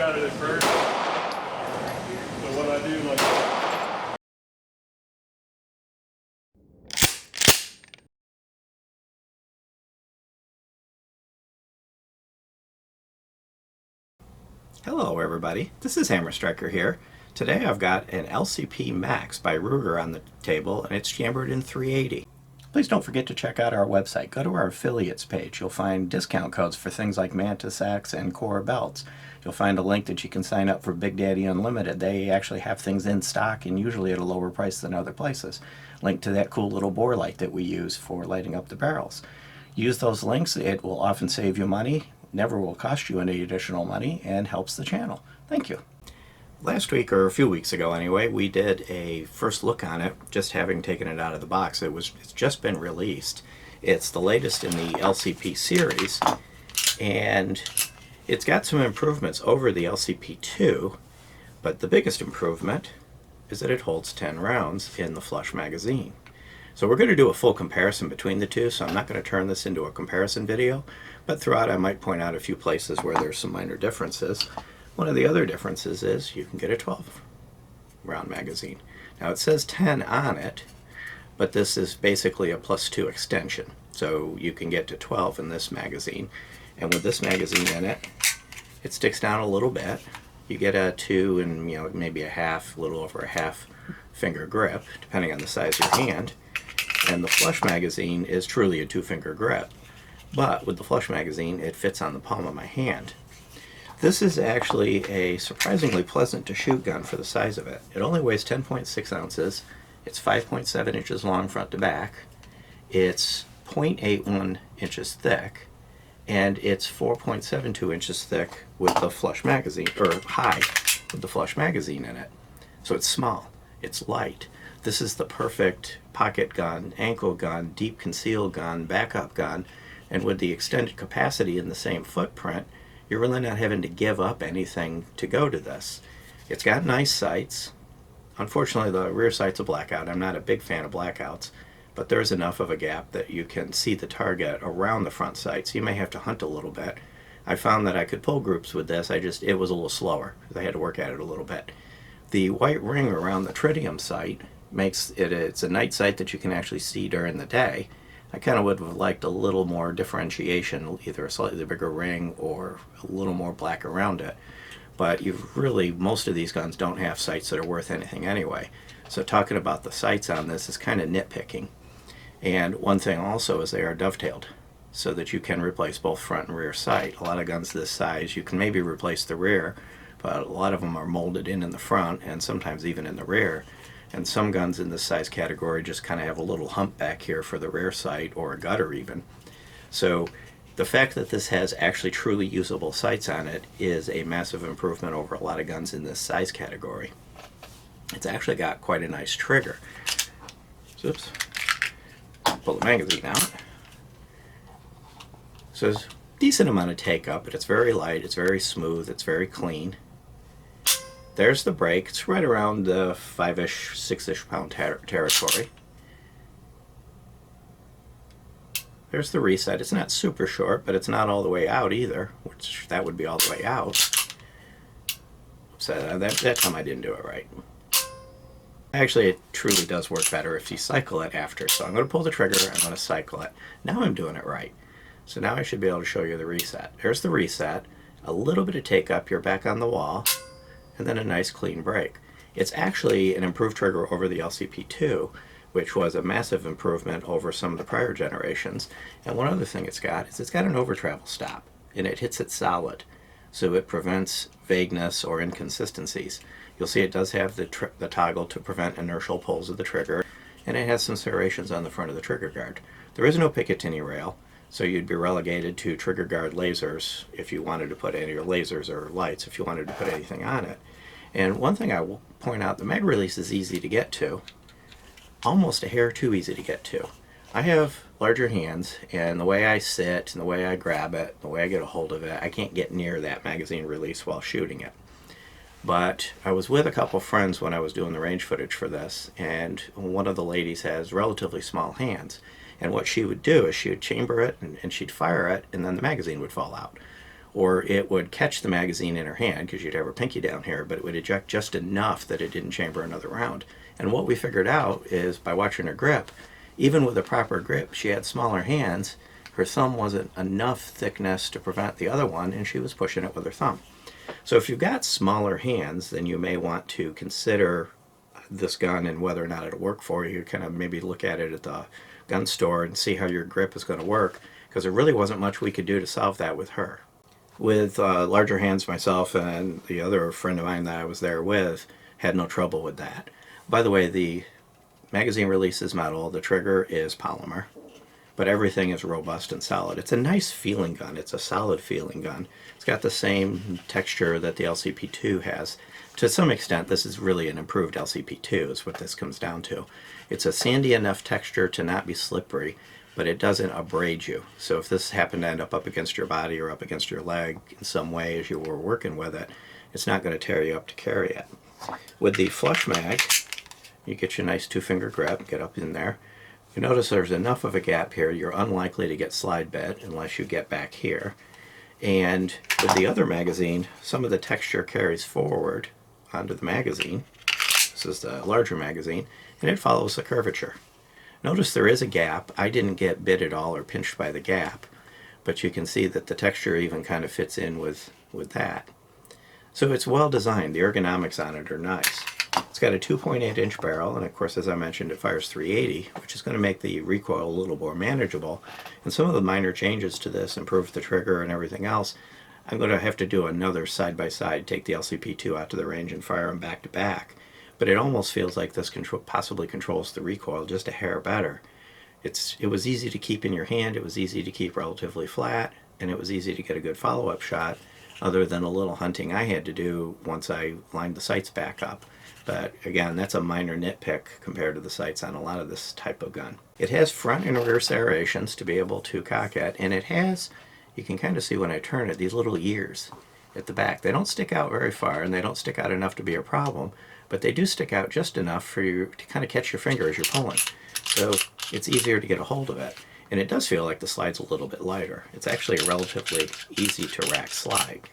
at it at first. So what I do, like. Hello everybody, this is Hammer Striker here. Today I've got an LCP MAX by Ruger on the table and it's chambered in 380. Please don't forget to check out our website. Go to our affiliates page. You'll find discount codes for things like Mantis Axe and Core belts. You'll find a link that you can sign up for Big Daddy Unlimited. They actually have things in stock and usually at a lower price than other places. Link to that cool little bore light that we use for lighting up the barrels. Use those links. It will often save you money, never will cost you any additional money, and helps the channel. Thank you. Last week, or a few weeks ago anyway, we did a first look on it, just having taken it out of the box. It's just been released. It's the latest in the LCP series, and it's got some improvements over the LCP2, but the biggest improvement is that it holds 10 rounds in the flush magazine. So we're going to do a full comparison between the two, so I'm not going to turn this into a comparison video, but throughout I might point out a few places where there's some minor differences. One of the other differences is you can get a 12 round magazine. Now it says 10 on it, but this is basically a +2 extension. So you can get to 12 in this magazine, and with this magazine in it, it sticks down a little bit. You get a 2 and maybe a little over a half finger grip, depending on the size of your hand. And the flush magazine is truly a 2-finger grip. But with the flush magazine, it fits on the palm of my hand. This is actually a surprisingly pleasant to shoot gun for the size of it. It only weighs 10.6 ounces. It's 5.7 inches long front to back. It's 0.81 inches thick. And it's 4.72 inches thick with the flush magazine, or high with the flush magazine in it. So it's small. It's light. This is the perfect pocket gun, ankle gun, deep conceal gun, backup gun, and with the extended capacity in the same footprint, you're really not having to give up anything to go to this. It's got nice sights. Unfortunately, the rear sight's a blackout. I'm not a big fan of blackouts, but there's enough of a gap that you can see the target around the front sight, so you may have to hunt a little bit. I found that I could pull groups with this. It was a little slower because I had to work at it a little bit. The white ring around the tritium sight makes it's a night sight that you can actually see during the day. I kind of would have liked a little more differentiation, either a slightly bigger ring or a little more black around it. But most of these guns don't have sights that are worth anything anyway. So talking about the sights on this is kind of nitpicking. And one thing also is they are dovetailed, so that you can replace both front and rear sight. A lot of guns this size, you can maybe replace the rear, but a lot of them are molded in the front and sometimes even in the rear. And some guns in this size category just kind of have a little hump back here for the rear sight, or a gutter even. So the fact that this has actually truly usable sights on it is a massive improvement over a lot of guns in this size category. It's actually got quite a nice trigger. Oops. Pull the magazine out. So there's a decent amount of take up, but it's very light, it's very smooth, it's very clean. There's the brake. It's right around the 5-ish, 6-ish pound territory. There's the reset. It's not super short, but it's not all the way out either, which that would be all the way out. So that time I didn't do it right. Actually, it truly does work better if you cycle it after. So I'm going to pull the trigger, I'm going to cycle it. Now I'm doing it right. So now I should be able to show you the reset. There's the reset. A little bit of take up, you're back on the wall. And then a nice clean brake. It's actually an improved trigger over the LCP2, which was a massive improvement over some of the prior generations. And one other thing it's got is it's got an over travel stop, and it hits it solid, so it prevents vagueness or inconsistencies. You'll see it does have the toggle to prevent inertial pulls of the trigger, and it has some serrations on the front of the trigger guard. There is no Picatinny rail, so you'd be relegated to trigger guard lasers if you wanted to put any, or lasers or lights if you wanted to put anything on it. And one thing I will point out, the mag release is easy to get to, almost a hair too easy to get to. I have larger hands, and the way I sit and the way I grab it, the way I get a hold of it, I can't get near that magazine release while shooting it. But I was with a couple friends when I was doing the range footage for this, and one of the ladies has relatively small hands. And what she would do is she would chamber it and she'd fire it, and then the magazine would fall out. or it would catch the magazine in her hand because you'd have her pinky down here, but it would eject just enough that it didn't chamber another round. And what we figured out is by watching her grip, even with a proper grip, she had smaller hands. Her thumb wasn't enough thickness to prevent the other one, and she was pushing it with her thumb. So if you've got smaller hands, then you may want to consider this gun and whether or not it'll work for you. Kind of maybe look at it at the gun store and see how your grip is going to work, because there really wasn't much we could do to solve that with her. With larger hands, myself and the other friend of mine that I was there with had no trouble with that. By the way, the magazine release is metal, the trigger is polymer, but everything is robust and solid. It's a nice feeling gun. It's a solid feeling gun. It's got the same texture that the LCP2 has. To some extent, this is really an improved LCP2 is what this comes down to. It's a sandy enough texture to not be slippery, but it doesn't abrade you. So if this happened to end up against your body or up against your leg in some way as you were working with it, it's not going to tear you up to carry it. With the flush mag, you get your nice 2-finger grip, get up in there. You notice there's enough of a gap here, you're unlikely to get slide bit unless you get back here. And with the other magazine, some of the texture carries forward onto the magazine. This is the larger magazine, and it follows the curvature. Notice there is a gap. I didn't get bit at all or pinched by the gap, but you can see that the texture even kind of fits in with that. So it's well designed. The ergonomics on it are nice. It's got a 2.8-inch barrel, and of course, as I mentioned, it fires 380, which is going to make the recoil a little more manageable. And some of the minor changes to this improve the trigger and everything else. I'm going to have to do another side-by-side, take the LCP2 out to the range and fire them back to back. But it almost feels like this possibly controls the recoil just a hair better. It was easy to keep in your hand, it was easy to keep relatively flat, and it was easy to get a good follow-up shot, other than a little hunting I had to do once I lined the sights back up. But again, that's a minor nitpick compared to the sights on a lot of this type of gun. It has front and rear serrations to be able to cock it, and it has, you can kind of see when I turn it, these little ears at the back. They don't stick out very far, and they don't stick out enough to be a problem, but they do stick out just enough for you to kind of catch your finger as you're pulling. So it's easier to get a hold of it. And it does feel like the slide's a little bit lighter. It's actually a relatively easy to rack slide,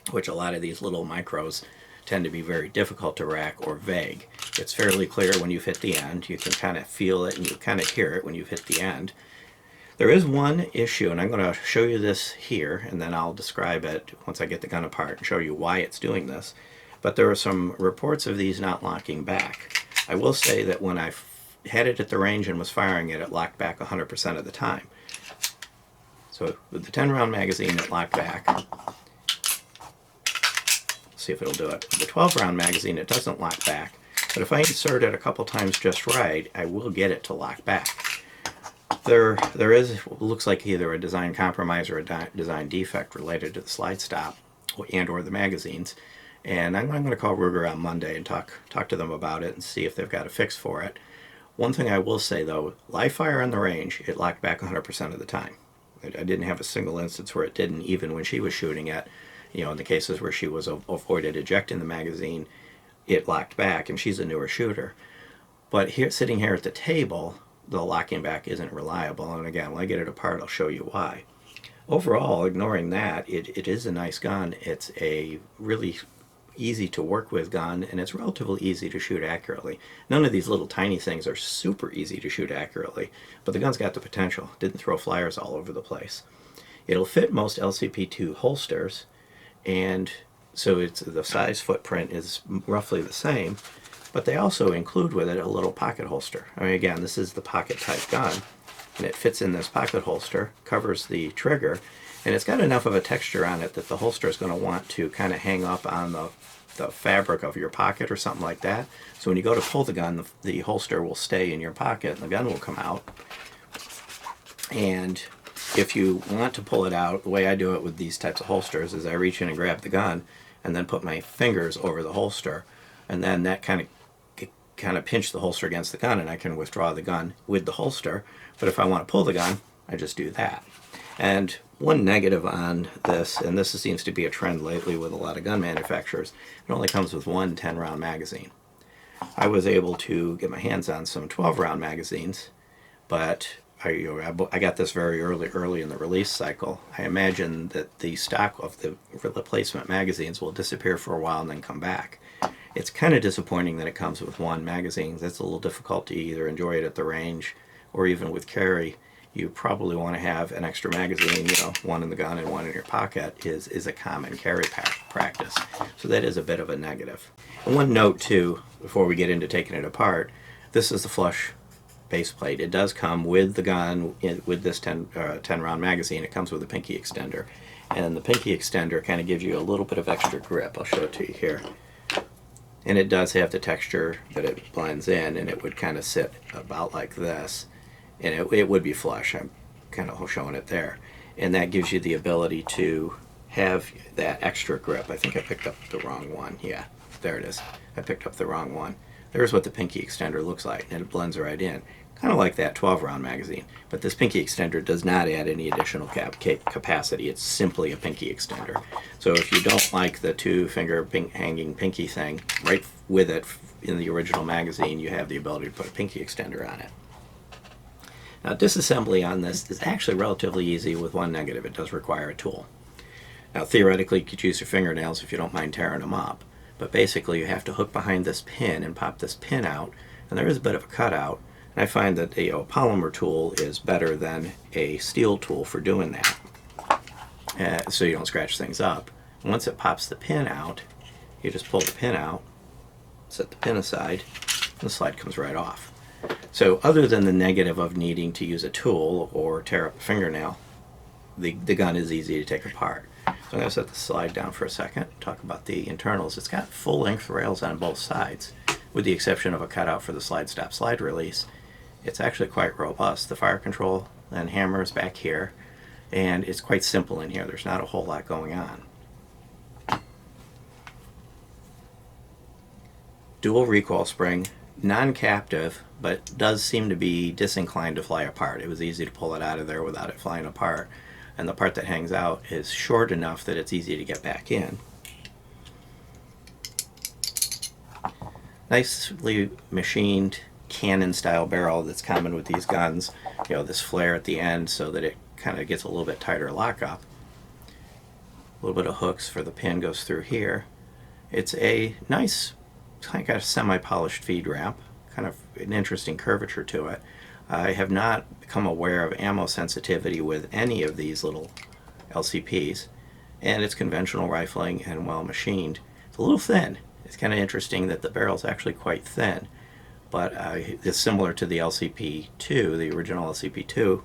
which a lot of these little micros tend to be very difficult to rack or vague. It's fairly clear when you've hit the end. You can kind of feel it and you kind of hear it when you've hit the end. There is one issue, and I'm going to show you this here, and then I'll describe it once I get the gun apart and show you why it's doing this. But there are some reports of these not locking back. I will say that when I had it at the range and was firing it, it locked back 100% of the time. So with the 10-round magazine, it locked back. See if it'll do it. With the 12-round magazine, it doesn't lock back. But if I insert it a couple times just right, I will get it to lock back. There is, looks like either a design compromise or a design defect related to the slide stop and or the magazines. And I'm going to call Ruger on Monday and talk to them about it and see if they've got a fix for it. One thing I will say though, live fire on the range, it locked back 100% of the time. I didn't have a single instance where it didn't, even when she was shooting it. You know, in the cases where she was avoided ejecting the magazine, it locked back, and she's a newer shooter. But here, sitting here at the table, the locking back isn't reliable. And again, when I get it apart, I'll show you why. Overall, ignoring that, it is a nice gun. It's a really easy to work with gun, and it's relatively easy to shoot accurately. None of these little tiny things are super easy to shoot accurately, but the gun's got the potential. Didn't throw flyers all over the place. It'll fit most LCP2 holsters, and so the size footprint is roughly the same, but they also include with it a little pocket holster. I mean, again, this is the pocket type gun, and it fits in this pocket holster, covers the trigger, and it's got enough of a texture on it that the holster is going to want to kind of hang up on the fabric of your pocket or something like that. So when you go to pull the gun, the holster will stay in your pocket and the gun will come out. And if you want to pull it out, the way I do it with these types of holsters is I reach in and grab the gun and then put my fingers over the holster, and then that kind of pinch the holster against the gun, and I can withdraw the gun with the holster. But if I want to pull the gun, I just do that. And one negative on this, and this seems to be a trend lately with a lot of gun manufacturers, it only comes with one 10-round magazine. I was able to get my hands on some 12-round magazines, but I got this very early in the release cycle. I imagine that the stock of the replacement magazines will disappear for a while and then come back. It's kind of disappointing that it comes with one magazine. That's a little difficult to either enjoy it at the range or even with carry. You probably want to have an extra magazine, one in the gun and one in your pocket is a common carry practice. So that is a bit of a negative. And one note too, before we get into taking it apart, this is the flush base plate. It does come with the gun, with this 10 round magazine. It comes with a pinky extender. And the pinky extender kind of gives you a little bit of extra grip. I'll show it to you here. And it does have the texture that it blends in, and it would kind of sit about like this. And it would be flush. I'm kind of showing it there. And that gives you the ability to have that extra grip. I think I picked up the wrong one. Yeah, there it is. I picked up the wrong one. There's what the pinky extender looks like, and it blends right in. Kind of like that 12 round magazine. But this pinky extender does not add any additional capacity. It's simply a pinky extender. So if you don't like the two finger hanging pinky thing, right with it in the original magazine, you have the ability to put a pinky extender on it. Now, disassembly on this is actually relatively easy with one negative. It does require a tool. Now, theoretically, you could use your fingernails if you don't mind tearing them up. But basically, you have to hook behind this pin and pop this pin out. And there is a bit of a cutout. And I find that a polymer tool is better than a steel tool for doing that. So you don't scratch things up. And once it pops the pin out, you just pull the pin out, set the pin aside, and the slide comes right off. So other than the negative of needing to use a tool or tear up a fingernail, the gun is easy to take apart. So I'm going to set the slide down for a second, talk about the internals. It's got full-length rails on both sides, with the exception of a cutout for the slide stop slide release. It's actually quite robust. The fire control and hammer is back here, and it's quite simple in here. There's not a whole lot going on. Dual recoil spring, non-captive, but does seem to be disinclined to fly apart. It was easy to pull it out of there without it flying apart. And the part that hangs out is short enough that it's easy to get back in. Nicely machined cannon style barrel that's common with these guns. This flare at the end so that it kind of gets a little bit tighter lockup. A little bit of hooks for the pin goes through here. It's a nice, kind of semi-polished feed ramp. Kind of an interesting curvature to it. I have not become aware of ammo sensitivity with any of these little LCPs, and it's conventional rifling and well machined. It's a little thin. It's kind of interesting that the barrel's actually quite thin, but it's similar to the LCP2, the original LCP2.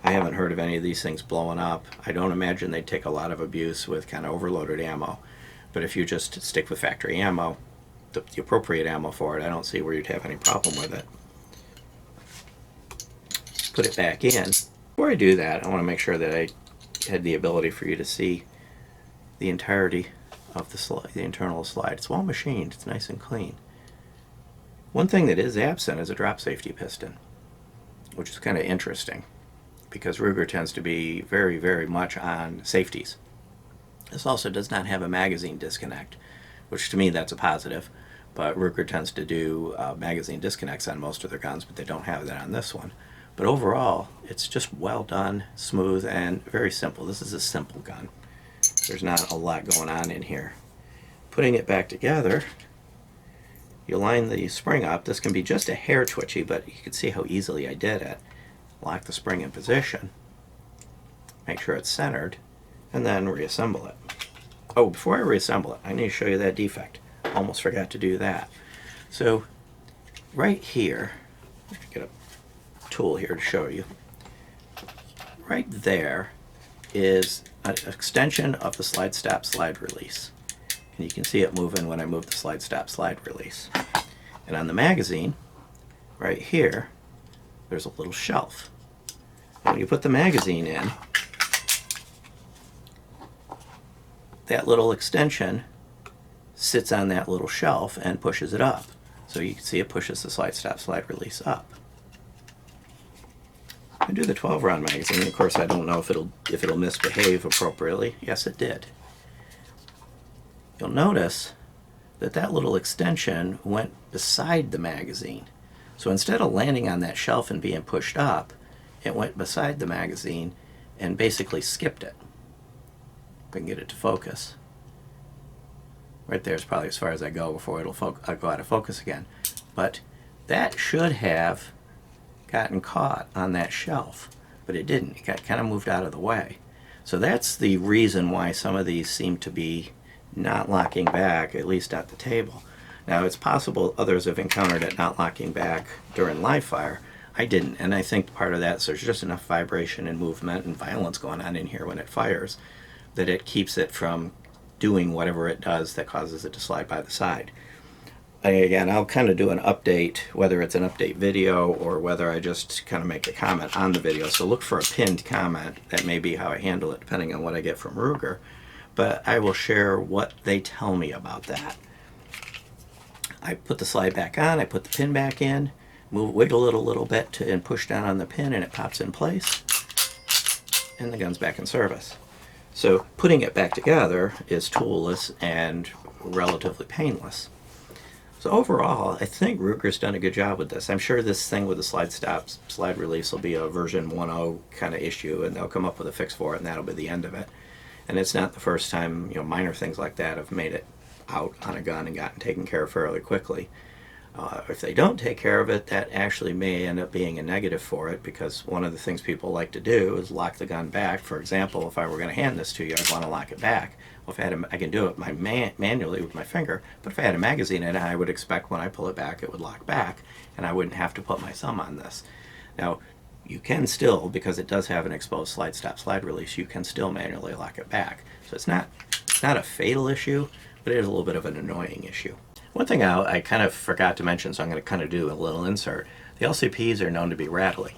I haven't heard of any of these things blowing up. I don't imagine they'd take a lot of abuse with kind of overloaded ammo, but if you just stick with factory ammo, the appropriate ammo for it, I don't see where you'd have any problem with it. Put it back in. Before I do that, I want to make sure that I had the ability for you to see the entirety of the slide, the internal slide. It's well machined. It's nice and clean. One thing that is absent is a drop safety piston, which is kind of interesting because Ruger tends to be very, very much on safeties. This also does not have a magazine disconnect, which to me that's a positive. But Ruger tends to do magazine disconnects on most of their guns, but they don't have that on this one. But overall, it's just well done, smooth, and very simple. This is a simple gun. There's not a lot going on in here. Putting it back together, you line the spring up. This can be just a hair twitchy, but you can see how easily I did it. Lock the spring in position, make sure it's centered, and then reassemble it. Oh, before I reassemble it, I need to show you that defect. Almost forgot to do that. So right here, get a tool here to show you. Right there is an extension of the slide stop slide release. And you can see it moving when I move the slide stop slide release. And on the magazine, right here, there's a little shelf. When you put the magazine in, that little extension sits on that little shelf and pushes it up. So you can see it pushes the slide stop slide release up. I do the 12 round magazine. Of course, I don't know if it'll misbehave appropriately. Yes, it did. You'll notice that that little extension went beside the magazine. So instead of landing on that shelf and being pushed up, it went beside the magazine and basically skipped it. If I can get it to focus. Right there is probably as far as I go before it'll go out of focus again. But that should have gotten caught on that shelf, but it didn't. It got kind of moved out of the way. So that's the reason why some of these seem to be not locking back, at least at the table. Now, it's possible others have encountered it not locking back during live fire. I didn't, and I think part of that is there's just enough vibration and movement and violence going on in here when it fires that it keeps it from doing whatever it does that causes it to slide by the side. Again, I'll kind of do an update, whether it's an update video or whether I just kind of make a comment on the video. So look for a pinned comment. That may be how I handle it, depending on what I get from Ruger. But I will share what they tell me about that. I put the slide back on, I put the pin back in, wiggle it a little bit and push down on the pin, and it pops in place, and the gun's back in service. So putting it back together is toolless and relatively painless. So overall, I think Ruger's done a good job with this. I'm sure this thing with the slide stops, slide release will be a version 1.0 kind of issue, and they'll come up with a fix for it, and that'll be the end of it. And it's not the first time, minor things like that have made it out on a gun and gotten taken care of fairly quickly. If they don't take care of it, that actually may end up being a negative for it, because one of the things people like to do is lock the gun back. For example, if I were going to hand this to you, I'd want to lock it back. Well, if I can do it manually with my finger, but if I had a magazine in it, I would expect when I pull it back, it would lock back, and I wouldn't have to put my thumb on this. Now, you can still, because it does have an exposed slide stop, slide release, you can still manually lock it back. So it's not a fatal issue, but it is a little bit of an annoying issue. One thing I kind of forgot to mention, so I'm going to kind of do a little insert. The LCPs are known to be rattly.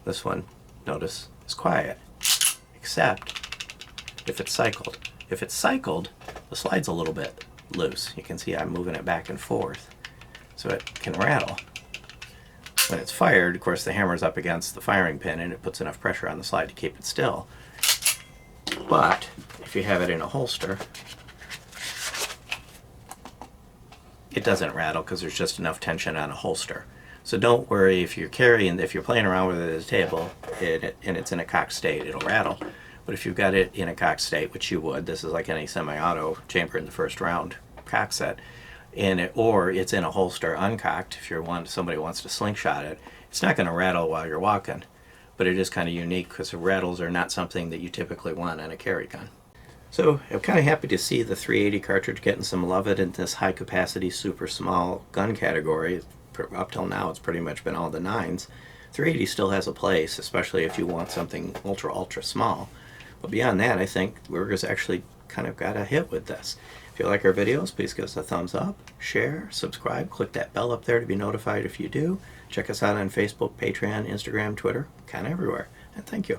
This one, notice, is quiet, except if it's cycled. If it's cycled, the slide's a little bit loose. You can see I'm moving it back and forth, so it can rattle. When it's fired, of course, the hammer's up against the firing pin and it puts enough pressure on the slide to keep it still. But if you have it in a holster, it doesn't rattle because there's just enough tension on a holster. So don't worry if you're playing around with it at a table and it's in a cocked state, it'll rattle. But if you've got it in a cocked state, which you would, this is like any semi-auto chamber in the first round cock set, or it's in a holster uncocked, if somebody wants to slingshot it, it's not going to rattle while you're walking. But it is kind of unique because the rattles are not something that you typically want on a carry gun. So I'm kind of happy to see the 380 cartridge getting some love in this high capacity, super small gun category. Up till now, it's pretty much been all the 9s. 380 still has a place, especially if you want something ultra small. But beyond that, I think Ruger's actually kind of got a hit with this. If you like our videos, please give us a thumbs up, share, subscribe, click that bell up there to be notified if you do. Check us out on Facebook, Patreon, Instagram, Twitter, kind of everywhere. And thank you.